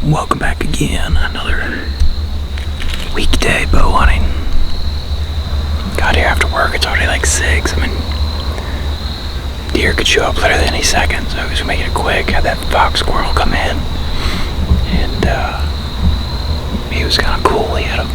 Welcome back again. Another weekday bow hunting. Got here after work. It's already like 6. I mean, deer could show up literally any second, so I was making it quick. Had that fox squirrel come in, and he was kind of cool. He had a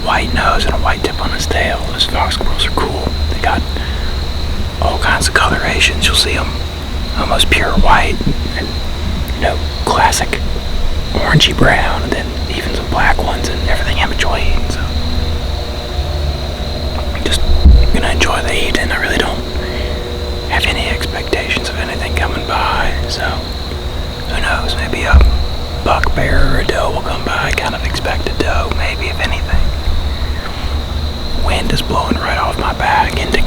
white nose and a white tip on his tail. Those fox squirrels are cool. They got all kinds of colorations. You'll see them almost pure white, and classic orangey brown, and then even some black ones and everything in between. So I'm just gonna enjoy the evening. I really don't have any expectations of anything coming by, so who knows, maybe a buck bear or a doe will come by. I kind of expect a doe, maybe, if anything. Wind is blowing right off my back into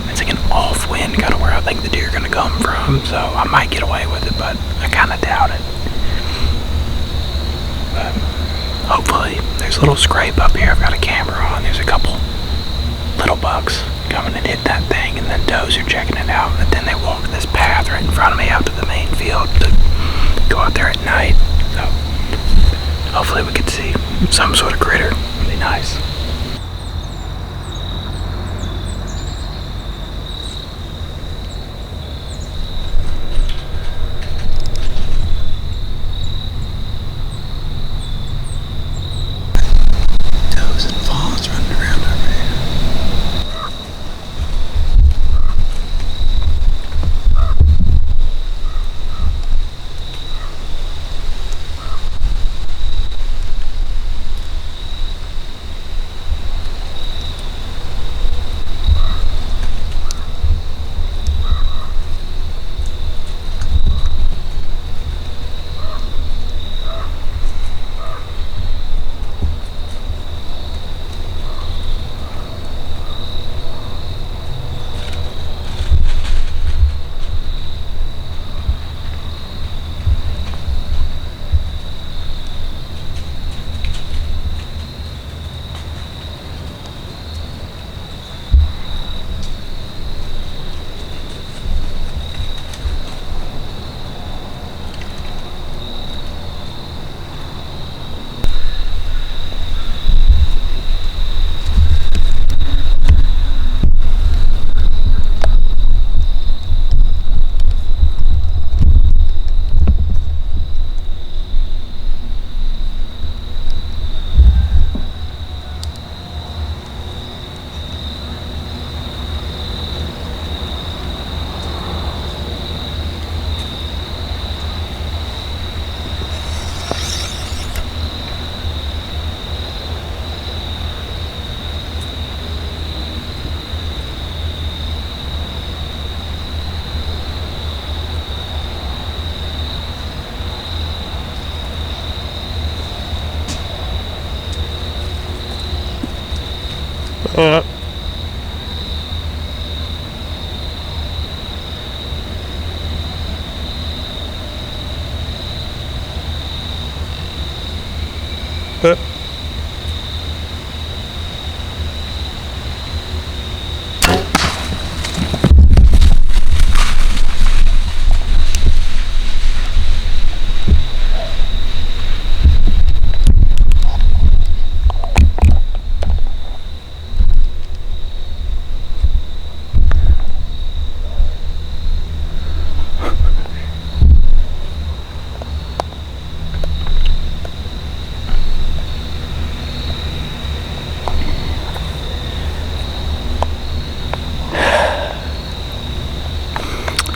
it's like an off wind, kind of where I think the deer are gonna come from, so I might get away with it, but I kind of doubt it. But hopefully, there's a little scrape up here. I've got a camera on. There's a couple little bucks coming and hit that thing, and then does are checking it out, and then they walk this path right in front of me out to the main field to go out there at night. So hopefully we could see some sort of critter. It'd be nice.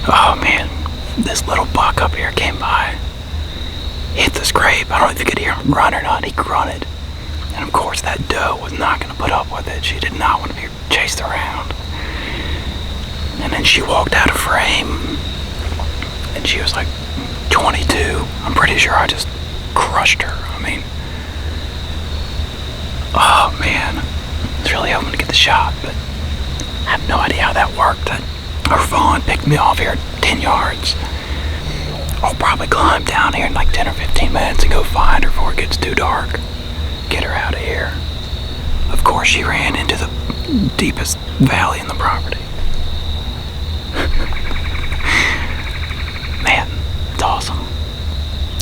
Oh man, this little buck up here came by, hit the scrape. I don't know if you could hear him grunt or not. He grunted. And of course that doe was not going to put up with it. She did not want to be chased around. And then she walked out of frame, and she was like 22. I'm pretty sure I just crushed her. I mean, oh man, I was really hoping to get the shot, but I have no idea how that worked. Her fawn picked me off here at 10 yards. I'll probably climb down here in like 10 or 15 minutes and go find her before it gets too dark. Get her out of here. Of course, she ran into the deepest valley in the property. Man, it's awesome.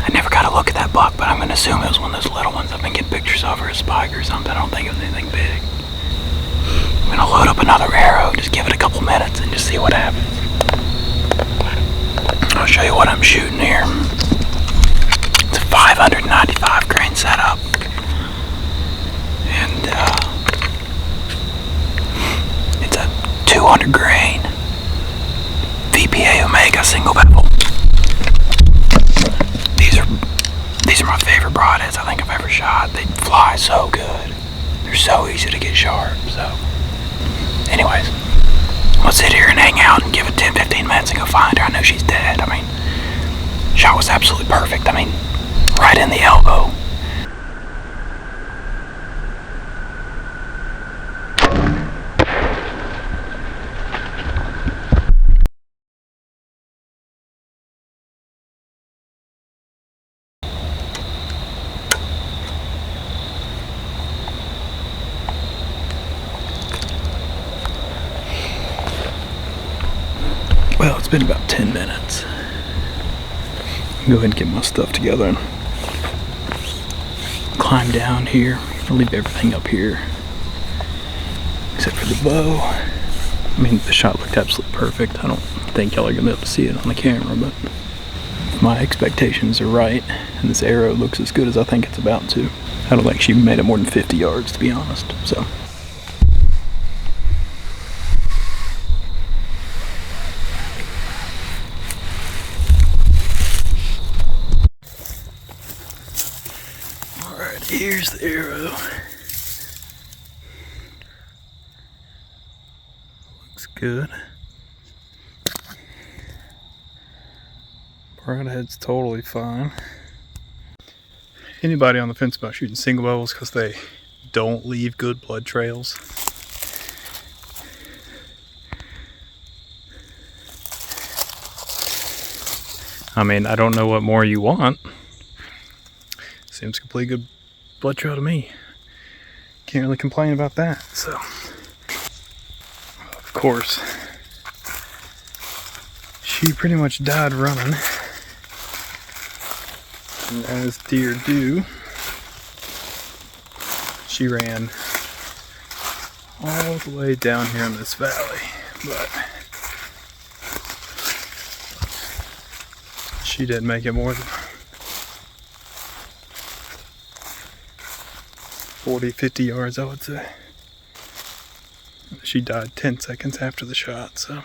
I never got a look gonna assume it was one of those little ones I've been getting pictures of, or a spike or something. I don't think it was anything big. I'm gonna load up another arrow, just give it a couple minutes and just see what happens. I'll show you what I'm shooting here. It's a 595 grain setup. And it's a 200 grain VPA Omega single bevel. These are my favorite broadheads I think I've ever shot. They fly so good. They're so easy to get sharp. So, anyways, let's sit here and hang out and give it 10-15 minutes and go find her. I know she's dead. I mean, shot was absolutely perfect. I mean, right in the elbow. Well, it's been about 10 minutes. Go ahead and get my stuff together and climb down here. I'll leave everything up here except for the bow. I mean, the shot looked absolutely perfect. I don't think y'all are gonna be able to see it on the camera, but if my expectations are right and this arrow looks as good as I think it's about to, I don't think she made it more than 50 yards, to be honest. So. Here's the arrow. Looks good. Broadhead's totally fine. Anybody on the fence about shooting single bevels because they don't leave good blood trails? I mean, I don't know what more you want. Seems completely good blood trail to me. Can't really complain about that. So, of course, she pretty much died running, and as deer do, she ran all the way down here in this valley, but she didn't make it more than 40-50 yards, I would say. She died 10 seconds after the shot, so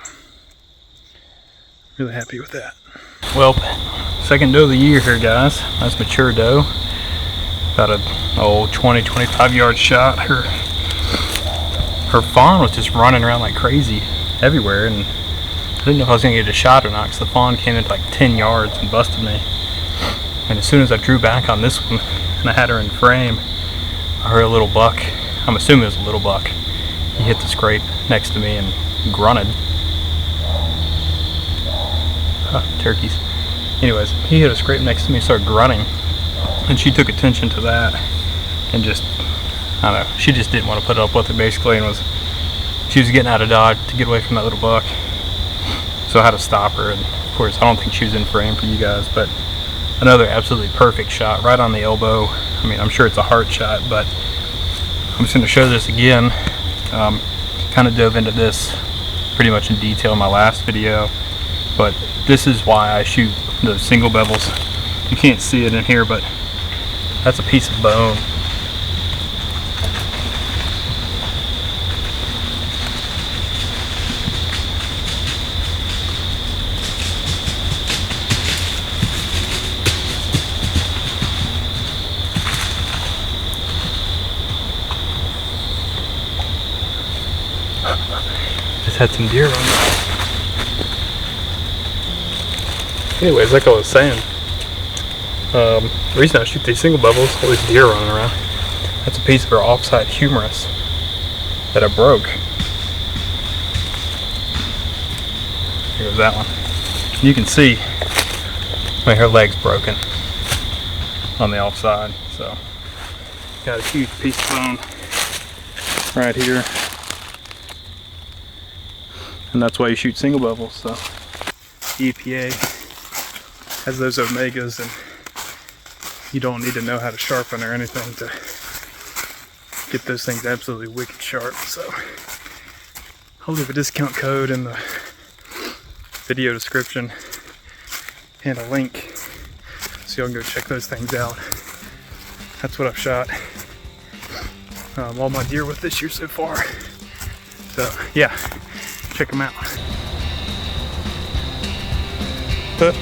really happy with that. Well, second doe of the year here, guys. That's mature doe. About a 20-25 yard shot. Her fawn was just running around like crazy everywhere, and I didn't know if I was gonna get a shot or not because the fawn came into like 10 yards and busted me. And as soon as I drew back on this one and I had her in frame, I heard a little buck. I'm assuming it was a little buck. He hit the scrape next to me and grunted. Turkeys. Anyways, he hit a scrape next to me and started grunting. And she took attention to that and just, I don't know, she just didn't want to put up with it basically, and she was getting out of dodge to get away from that little buck. So I had to stop her, and of course I don't think she was in frame for you guys, but another absolutely perfect shot right on the elbow. I mean, I'm sure it's a hard shot, but I'm just going to show this again. Kind of dove into this pretty much in detail in my last video, but this is why I shoot the single bevels. You can't see it in here, but that's a piece of bone. Just had some deer on that. Anyways, like I was saying, the reason I shoot these single bevels, all these deer running around, that's a piece of her offside humerus that I broke. Here goes that one. You can see her leg's broken on the offside, so got a huge piece of bone right here. And that's why you shoot single bevels. So EPA has those Omegas, and You don't need to know how to sharpen or anything to get those things absolutely wicked sharp. So I'll leave a discount code in the video description and a link so y'all can go check those things out. That's what I've shot all my deer with this year so far. So yeah, check them out. But